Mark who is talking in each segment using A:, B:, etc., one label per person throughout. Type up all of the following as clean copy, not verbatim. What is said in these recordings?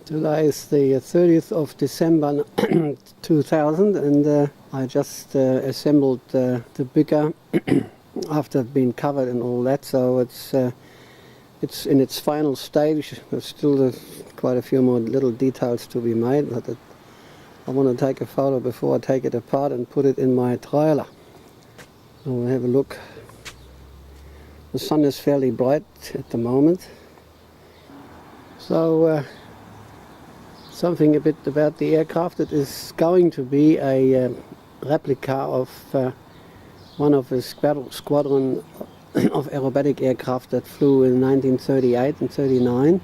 A: Today is the 30th of December 2000, and I just assembled the bigger after being covered and all that, so it's in its final stage. There's still quite a few more little details to be made, but I want to take a photo before I take it apart and put it in my trailer. So we'll have a look. The sun is fairly bright at the moment, so something a bit about the aircraft. It is going to be a replica of one of the squadron of aerobatic aircraft that flew in 1938 and 39.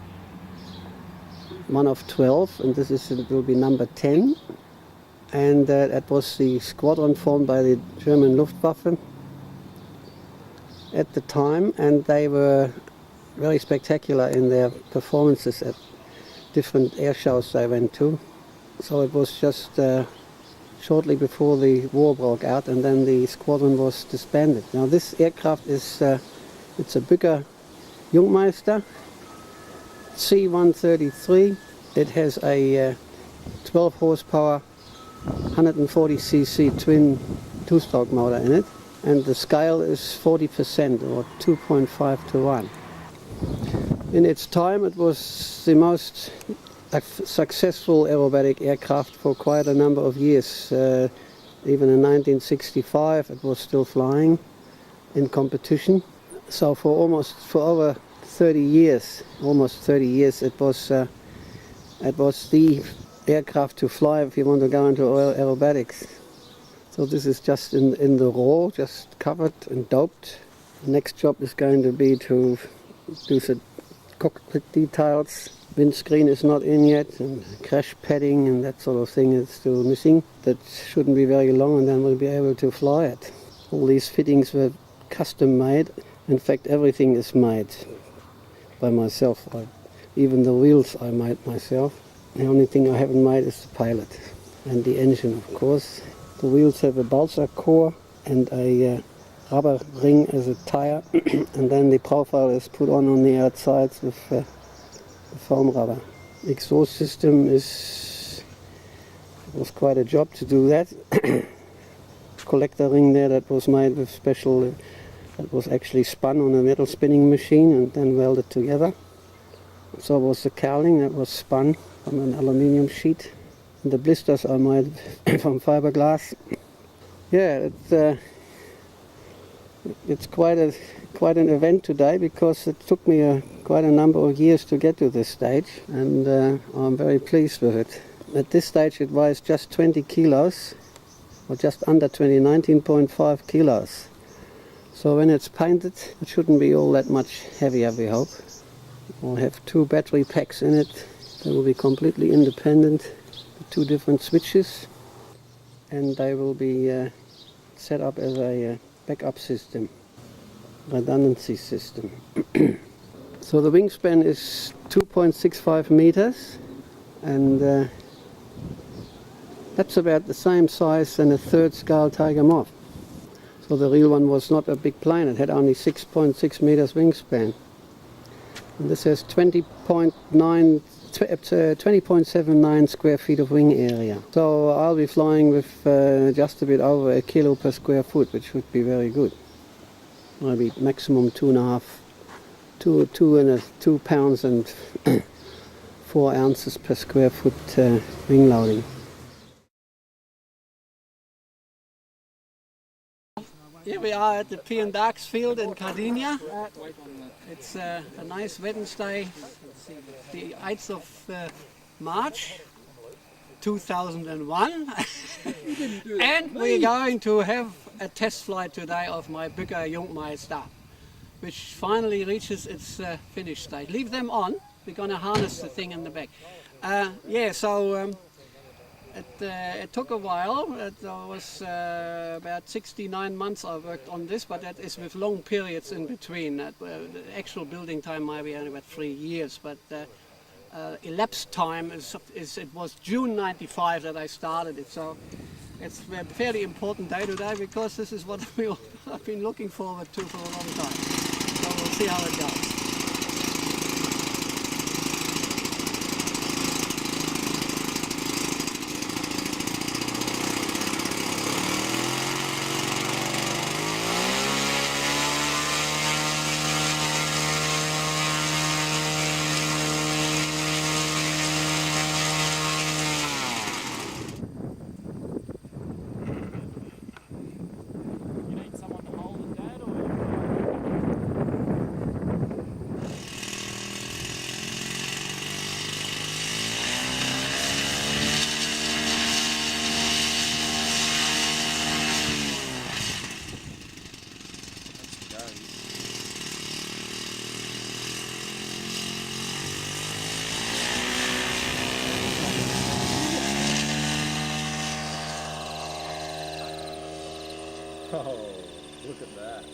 A: One of 12, and this will be number 10. And that was the squadron formed by the German Luftwaffe at the time, and they were very spectacular in their performances at different air shows they went to. So it was just shortly before the war broke out, and then the squadron was disbanded. Now this aircraft is it's a bigger Jungmeister C-133. It has a 12 horsepower 140cc twin two-stroke motor in it, and the scale is 40% or 2.5 to 1. In its time it was the most successful aerobatic aircraft for quite a number of years. Even in 1965 it was still flying in competition. So for over 30 years, almost 30 years, it was the aircraft to fly if you want to go into aerobatics. So this is just in the raw, just covered and doped. The next job is going to be to do some cockpit details. Windscreen is not in yet, and crash padding and that sort of thing is still missing. That shouldn't be very long, and then we'll be able to fly it. All these fittings were custom made. In fact, everything is made by myself. Even the wheels I made myself. The only thing I haven't made is the pilot and the engine, of course. The wheels have a balsa core and a rubber ring as a tire, and then the profile is put on the outsides with foam rubber. Exhaust system was quite a job to do that. Collector ring there that was made with special, that was actually spun on a metal spinning machine and then welded together. So was the cowling that was spun from an aluminium sheet. And the blisters are made from fiberglass. Yeah, it's quite an event today, because it took me quite a number of years to get to this stage, and I'm very pleased with it. At this stage it weighs just 20 kilos, or just under 20, 19.5 kilos. So when it's painted, it shouldn't be all that much heavier, we hope. We'll have 2 battery packs in it. They will be completely independent, 2 different switches, and they will be set up as a backup system, redundancy system. So the wingspan is 2.65 meters, and that's about the same size than a 3rd scale Tiger Moth. So the real one was not a big plane, it had only 6.6 meters wingspan. And this has 20.79 square feet of wing area. So I'll be flying with just a bit over a kilo per square foot, which would be very good. Maybe maximum 2 pounds and 4 ounces per square foot wing loading. Here we are at the P and Darks field in Sardinia. It's a nice Wednesday, the 8th of March 2001. And we're going to have a test flight today of my bigger Jungmeister, which finally reaches its finish state. Leave them on, we're going to harness the thing in the back. It took a while. It was about 69 months I worked on this, but that is with long periods in between. The actual building time might be only about 3 years, but elapsed time it was June 95 that I started it. So it's a fairly important day today, because this is what I've been looking forward to for a long time. So we'll see how it goes.
B: Oh, look at that.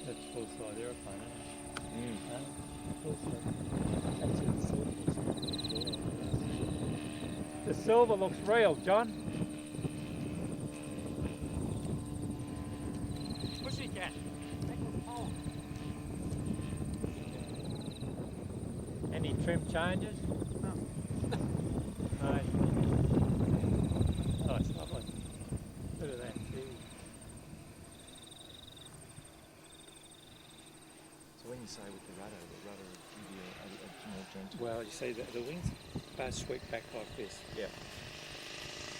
C: That's full-size aeroplane, isn't it?
B: Mm.
C: Full-size. The silver looks real, John. Pussycat. Any trim changes? No. No. Oh, it's lovely. Look at that. Gee.
B: So when you say with the rudder would give you a more gentle...
C: Well, you see the wings both sweep back like this.
B: Yeah.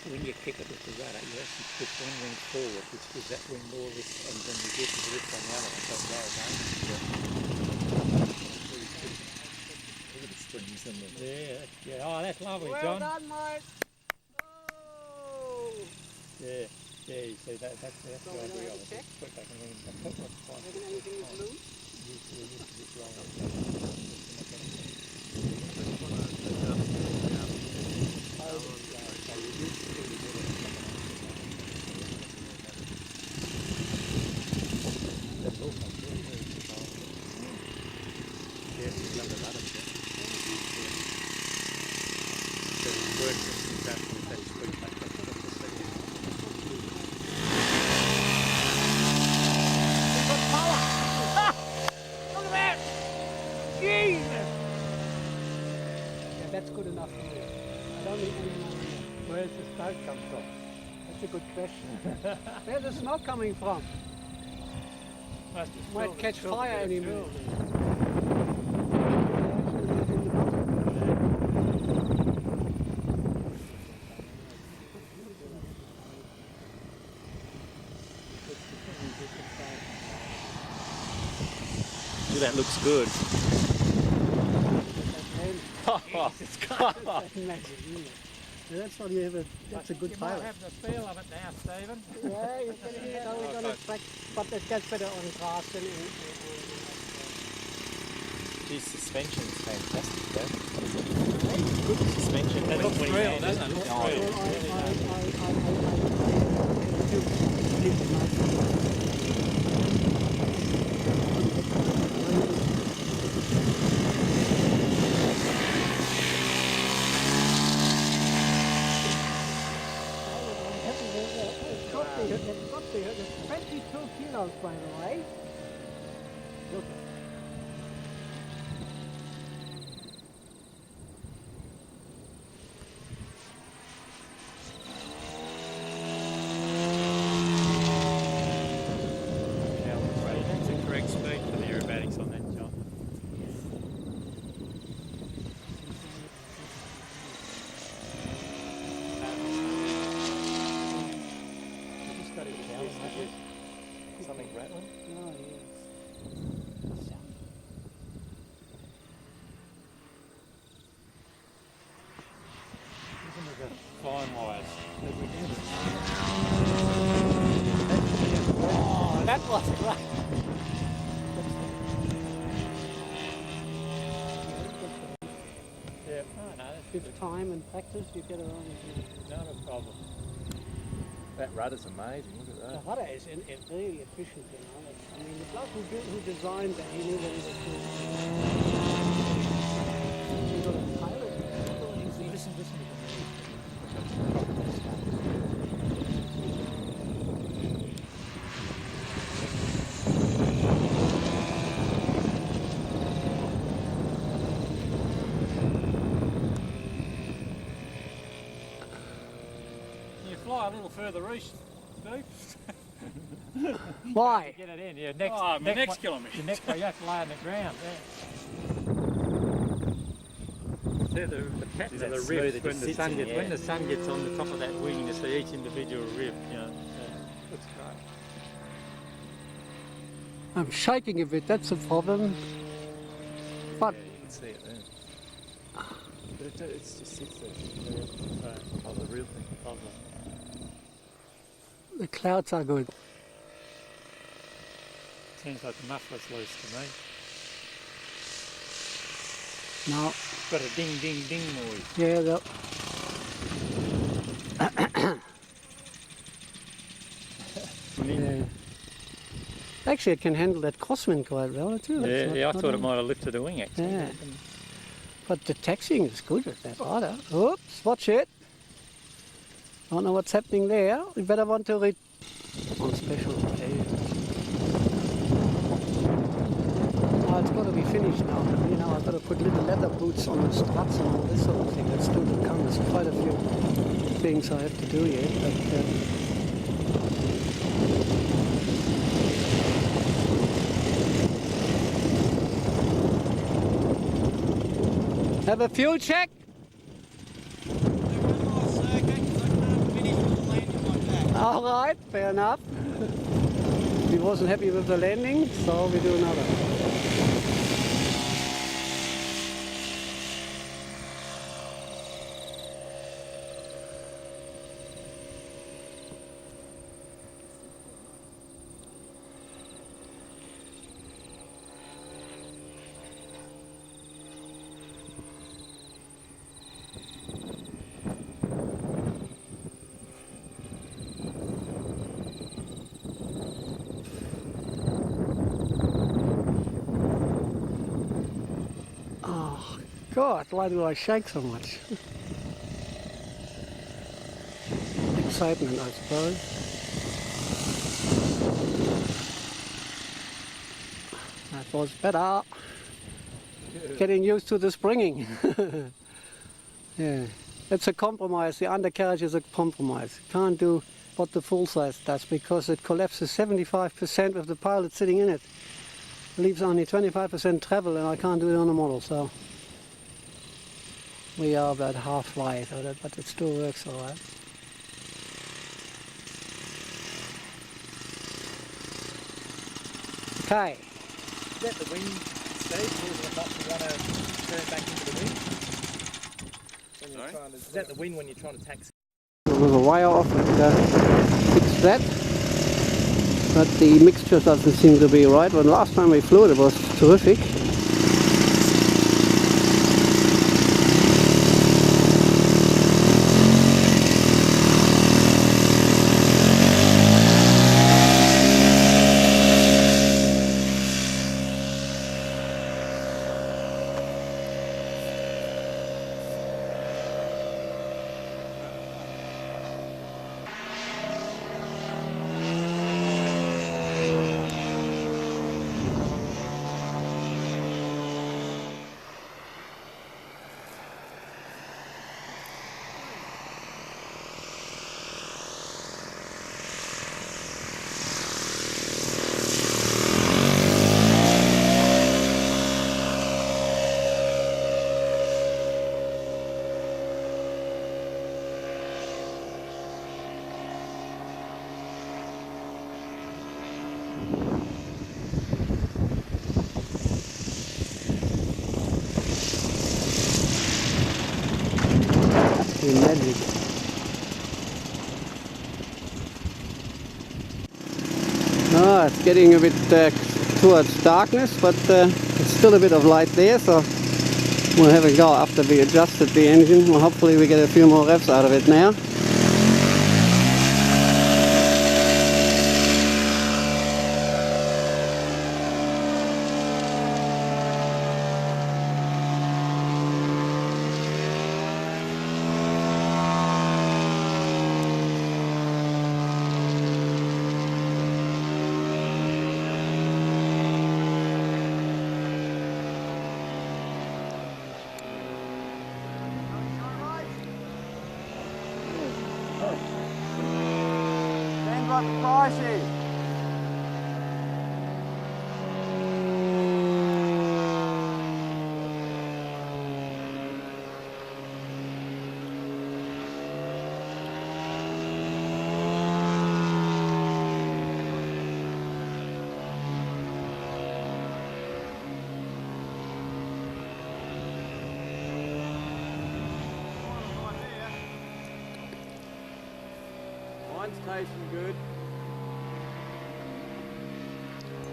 C: When you kick it with the rudder, you actually push one wing forward, which gives that wing more lift, and then you get the lift on the other one, so it goes down.
B: Look at the springs in there.
C: Yeah. Oh, that's lovely,
A: Well
C: John.
A: done, mate. Oh.
C: Yeah, you see that's the idea of it.
A: check?
C: Just put back and wing. Put what's fine.
A: Anything is loose? That's good enough for me. I don't need any more.
C: Where's the smoke come from?
A: That's a good question. Where's the smoke coming from? Might catch fire any minute.
B: That looks good.
A: That's what you have. That's a good pilot.
C: You might have the feel of it now, Stephen.
A: Yeah, you can hear it only going to track, but it gets better on grass than in.
B: Geez, suspension is fantastic, though. Good suspension.
C: It looks real, doesn't it? It looks
A: It's 22 kilos, by the way. Look.
C: That's the correct speed for the aerobatics on that job.
B: Something rattling?
A: Oh, yes.
C: Listen to the fine wires.
A: Oh, that was great.
C: Yeah. Oh, no, that's
A: With time and practice, you get around.
C: not a problem.
B: That rudder's amazing, look at
A: The
B: that.
A: rudder is really efficient, you know. I mean, the bloke who designed that, he knew what he was doing. You got a pilot.
C: Listen to the You fly a little further east, Steve.
A: Why?
C: Get it in. Yeah, next
D: kilometre.
C: The next one you have to lay on the ground. Yeah. See the pattern
B: that
C: of the
B: smooth
C: ribs
B: it
C: when
B: just
C: the
B: sits
C: sun
B: in,
C: gets
B: yeah.
C: when the sun gets on the top of that wing, you see each individual rib. You know, looks great.
A: I'm shaking a bit, that's a problem. But
B: Yeah, you can see it there. But it just sits there.
C: So,
B: Oh, the real thing.
C: lovely.
A: the clouds are good.
C: Seems like the muffler's loose to me.
A: Now,
C: Got a ding ding ding noise.
A: yeah, Actually, it can handle that crosswind quite well too.
C: Yeah, I thought it might have lifted the wing actually.
A: Yeah. But the taxiing is good with that rudder. Oops, watch it. Don't know what's happening there. We better want to read on special occasions. Oh, it's got to be finished now. You know, I've got to put little leather boots on the struts and all this sort of thing. That's still to come. There's quite a few things I have to do yet. But, have a fuel check? All right, fair enough. He wasn't happy with the landing, so we do another. God, why do I shake so much? Excitement, I suppose. That was better. Getting used to the springing. Yeah, it's a compromise. The undercarriage is a compromise. You can't do what the full size does because it collapses 75% with the pilot sitting in it. Leaves only 25% travel, and I can't do it on a model, so we are about halfway, but it still works all right. Okay.
B: Is that the wind, Steve, causing it not to want to turn back into the wind? When you're trying to, is that the wind when you're trying to taxi?
A: There was a wire off and fixed that, but the mixture doesn't seem to be right. When last time we flew it was terrific. Magic. Ah, it's getting a bit towards darkness, but there's still a bit of light there, so we'll have a go after we adjusted the engine. Well, hopefully we get a few more revs out of it now.
B: What the price is. Mine's tasting good.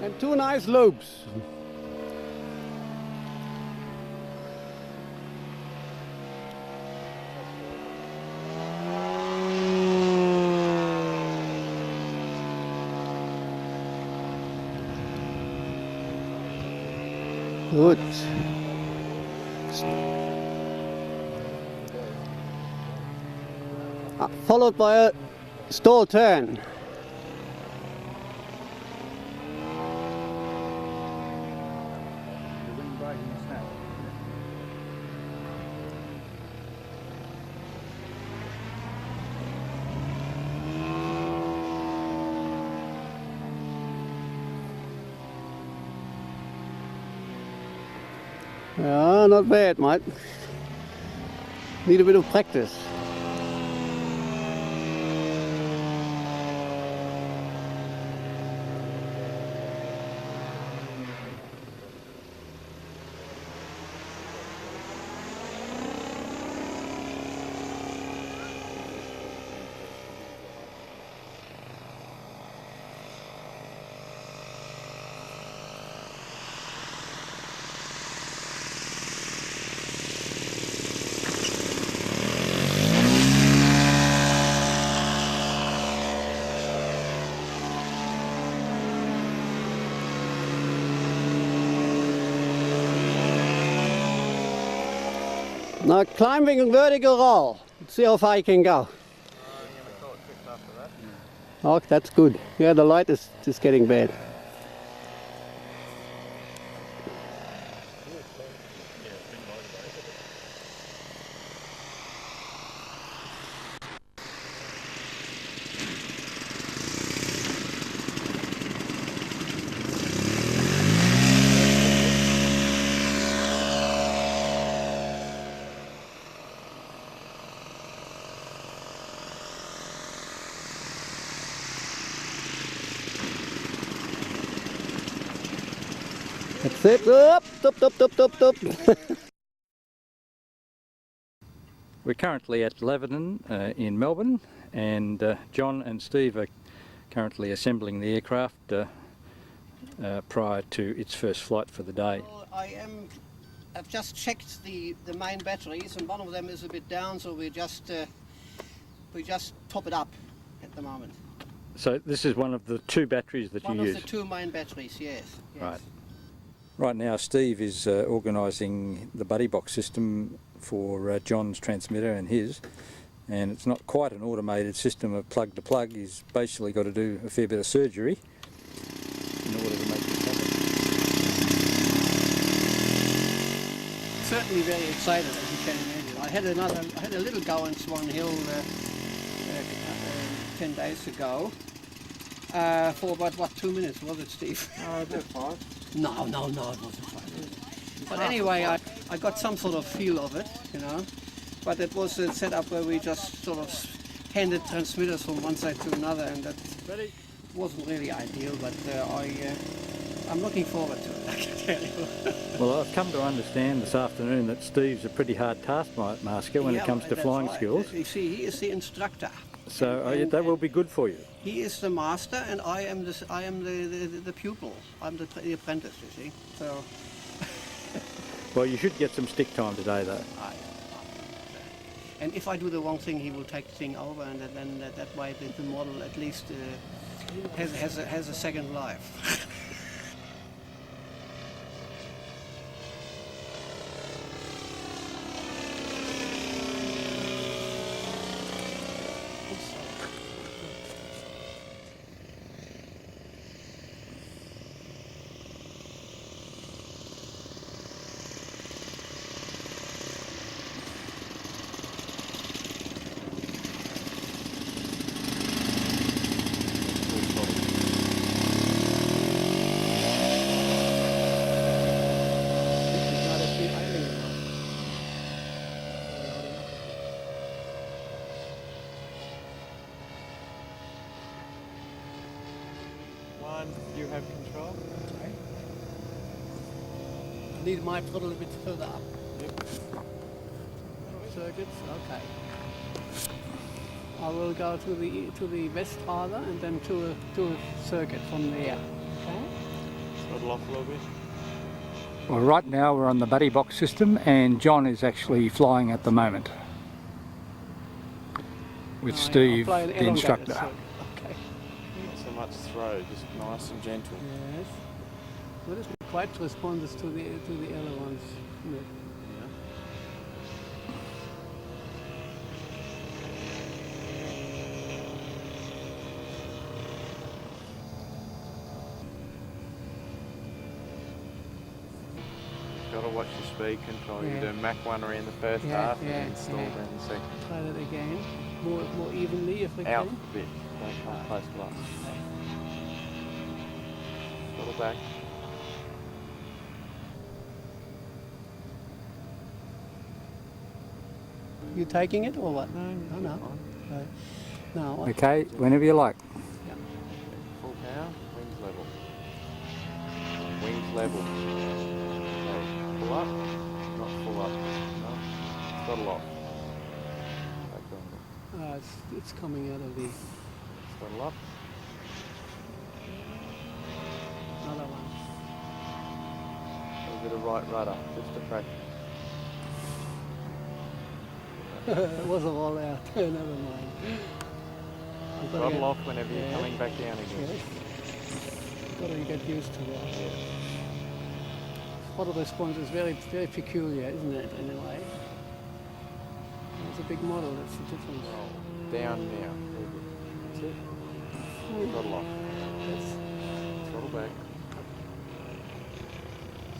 A: And two nice loops. Good. Followed by a stall turn. Yeah, not bad, mate. Need a bit of practice. Now climbing a vertical roll. Let's see how far you can go. Oh, that's good. Yeah, the light is just getting bad. That's it. Up.
C: We're currently at Lebanon in Melbourne, and John and Steve are currently assembling the aircraft prior to its first flight for the day.
A: Well, I've just checked the main batteries, and one of them is a bit down, so we just top it up at the moment.
C: So this is one of the two batteries that you use?
A: One of the two main batteries, yes.
C: Right. Right now Steve is organising the buddy box system for John's transmitter and his, and it's not quite an automated system of plug to plug. He's basically got to do a fair bit of surgery in order to make this happen.
A: Certainly very excited, as you can imagine. I had a little go on Swan Hill 10 days ago for about 2 minutes, was it, Steve?
B: No, about 5.
A: No, it wasn't 5 minutes. But anyway, I got some sort of feel of it, you know. But it was a setup where we just sort of handed transmitters from one side to another, and that wasn't really ideal. But I'm looking forward to it, I can tell you.
C: Well, I've come to understand this afternoon that Steve's a pretty hard taskmaster when it comes to flying skills.
A: You see, he is the instructor.
C: So that will be good for you.
A: He is the master, and I am the pupil. I'm the apprentice, you see. So.
C: Well, you should get some stick time today, though.
A: And if I do the wrong thing, he will take the thing over, and then that way the model at least has a second life.
B: You have control.
A: Okay. I need my throttle a bit further up.
B: Yep.
A: Circuits, okay. I will go to the west farther and then to a circuit from there. Okay.
B: Throttle off a little bit.
C: Well, right now we're on the buddy box system, and John is actually flying at the moment with Steve, the instructor.
A: Okay.
B: Not so much throw, just nice and gentle.
A: Yes. What is it? quite responses to the ailerons. No.
D: Got to watch your speed control.
A: Yeah.
D: You do Mach 1 around the first half and then stall
A: yeah.
D: down the second.
A: Try that again. More evenly if we
D: Out
A: can.
D: a bit. Don't come close to us. Little back.
A: You taking it or what?
D: No,
A: Oh, no.
D: fine.
A: No. What?
C: Okay, whenever you like.
D: Full power, wings level. Wings level. Okay. Full up, not full up. No, throttle off. Back on.
A: It's coming out of the
D: Throttle up.
A: other one.
D: A bit of right rudder, just to practice.
A: It was a roll out. Never mind. I've got to
D: Throttle off whenever you're
A: yeah.
D: coming back down again.
A: Yes. Got to get used to that. Throttle response is very peculiar, isn't it? In a way. It's a big model. That's the difference.
D: Down now. That's it. Throttle off.
A: That's,
D: Throttle back.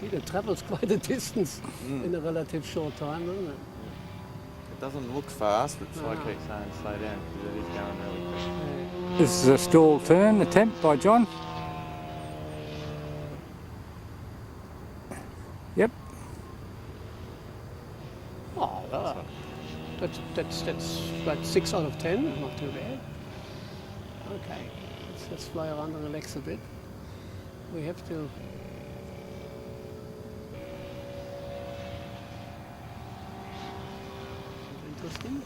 A: see, it travels quite a distance in a relative short time, doesn't it?
D: It doesn't look fast, but so I
A: No.
D: keep saying slow down because it is going really quick.
A: Yeah.
C: This is a stall turn attempt by John. Yep.
A: Oh, that's about 6 out of 10. Not too bad. Okay, let's fly around and relax a bit. We have to. Interesting.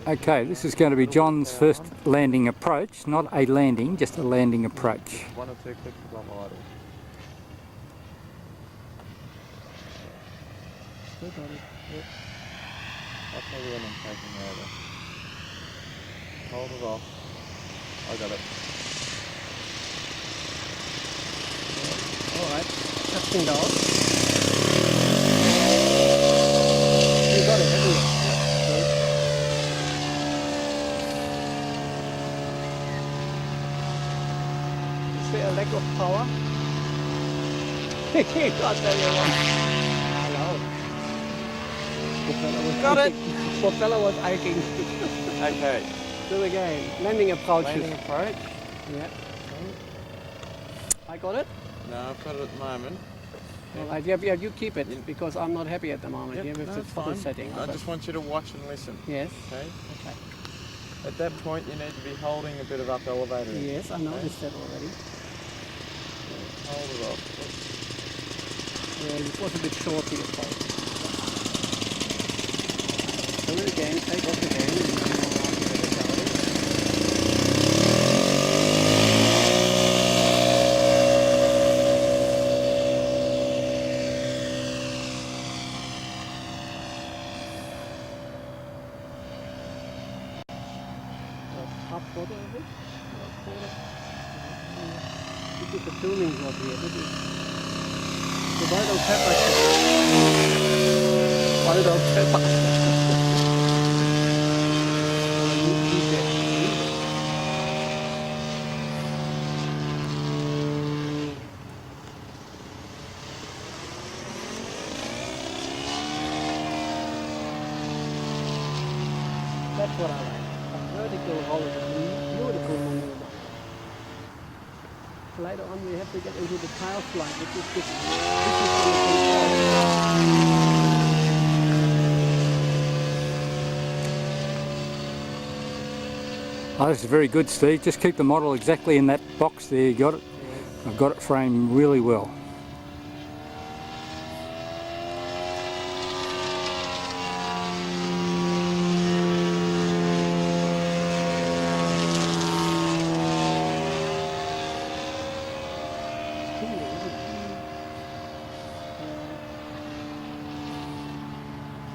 C: Okay, this is going to be John's first landing approach, not a landing, just a landing approach.
D: One or two clicks of bump idle.
A: Still got it.
D: Yep. I'll tell you when I'm taking over. Hold it off. I got it.
A: All right, testing down. You got it, haven't you? Is there a lack of power? I'll tell you what. Hello.
D: Got it.
A: Propeller was aching.
D: Okay.
A: Do it again. Landing approach.
D: Landing approach.
A: Yeah. I got it.
D: No, I've got it at the moment.
A: All right, yeah, you keep it because I'm not happy at the moment.
D: Yep,
A: Yeah, with
D: no,
A: the
D: it's
A: throttle
D: fine.
A: setting.
D: I just want you to watch and listen.
A: Yes.
D: Okay.
A: Okay.
D: At that point, you need to be holding a bit of up elevator. in.
A: Yes, I noticed that already.
D: Hold it off.
A: Yeah, it was a bit short here. Do it again, take off again. And then half quarter of it? Half quarter. This is the tuning job here. This is the white old pepper. White old pepper. That's what I like. A vertical roll is a beautiful maneuver. Later on we have to get into the tail flight, which is this
C: Oh, this is very good, Steve. Just keep the model exactly in that box there. You got it? I've got it framed really well.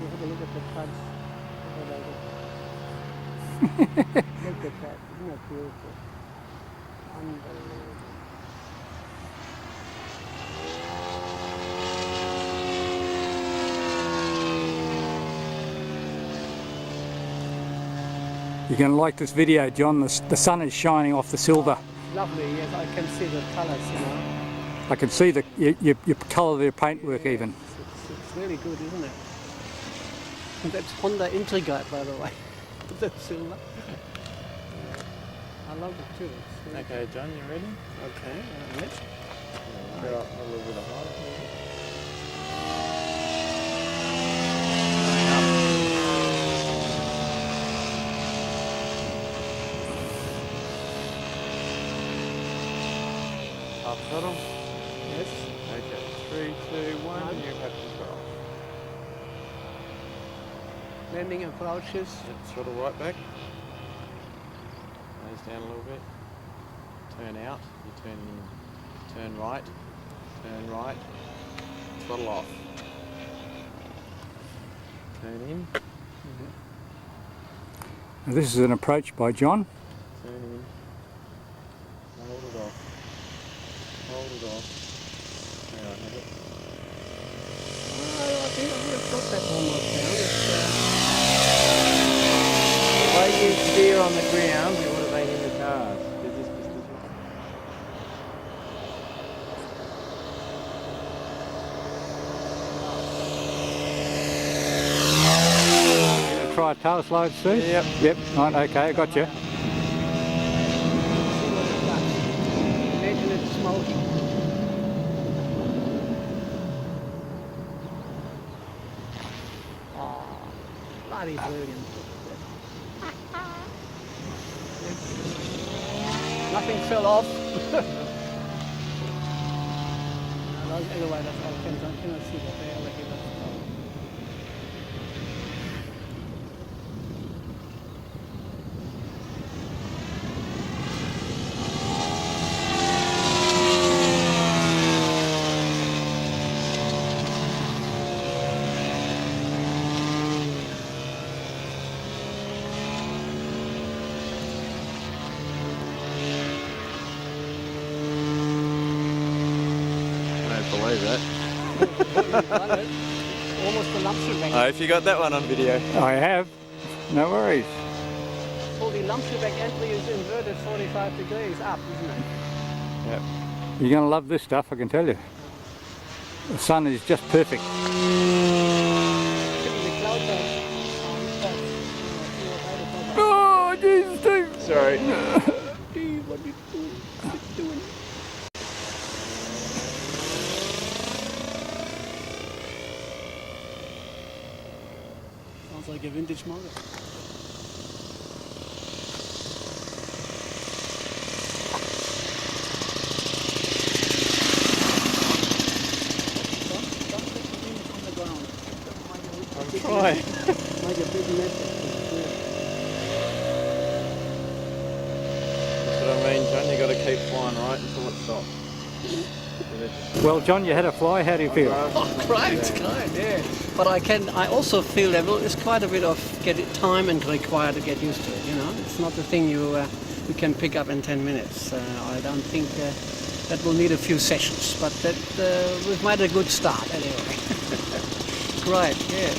A: You have a look at the cuts. Look at that. Isn't that beautiful? Unbelievable.
C: You're going to like this video, John. The sun is shining off the silver.
A: Lovely, yes, I can see the colours, you know.
C: I can see you colour their paintwork even.
A: It's really good, isn't it? And that's Honda Intriguite, by the way. That's silver. I love it too.
D: Okay, John, you ready?
A: Okay, alright.
D: Get up a little bit of height. Half throttle.
A: Yes.
D: Okay, 3, 2, 1, and you have control.
A: Landing approaches.
D: Yep, throttle right back. Nose down a little bit. Turn out. You turn in. Turn right. Turn right. Throttle off. Turn in.
C: Now this is an approach by John.
D: Turn in. Hold it off. Hold it off. There, I have it.
A: I think I've got that almost down.
D: The way you steer on the ground, you would have been in the cars. Is this pistol right?
C: Try a tail slide, Steve?
D: Yep.
C: Yep, right, okay, I got you.
A: Imagine it smoking. Oh, bloody brilliant. Nothing fell off. Anyway, that's all I cannot see that they are like it.
D: Believe that.
A: Almost a lumpschubeck.
D: Oh, if you got that one on video.
C: I have. No worries.
A: So the lumpschubeck entry is inverted 45 degrees up, isn't it?
D: Yep.
C: You're going to love this stuff, I can tell you. The sun is just perfect.
A: The cloud bank.
C: Oh, Jesus, Steve!
D: Sorry.
A: Steve, what are you doing? What are you doing? Sounds like a vintage motor.
D: I'm trying.
A: Make a big mess.
D: That's what I mean, John. You got to keep flying right until it stops.
C: Well, John, you had a fly. How do you feel?
A: Oh, great, yeah. But I also feel that it's quite a bit of time and required to get used to it, you know. It's not the thing you can pick up in 10 minutes. I don't think that will need a few sessions, but that we've made a good start anyway. Great, yeah.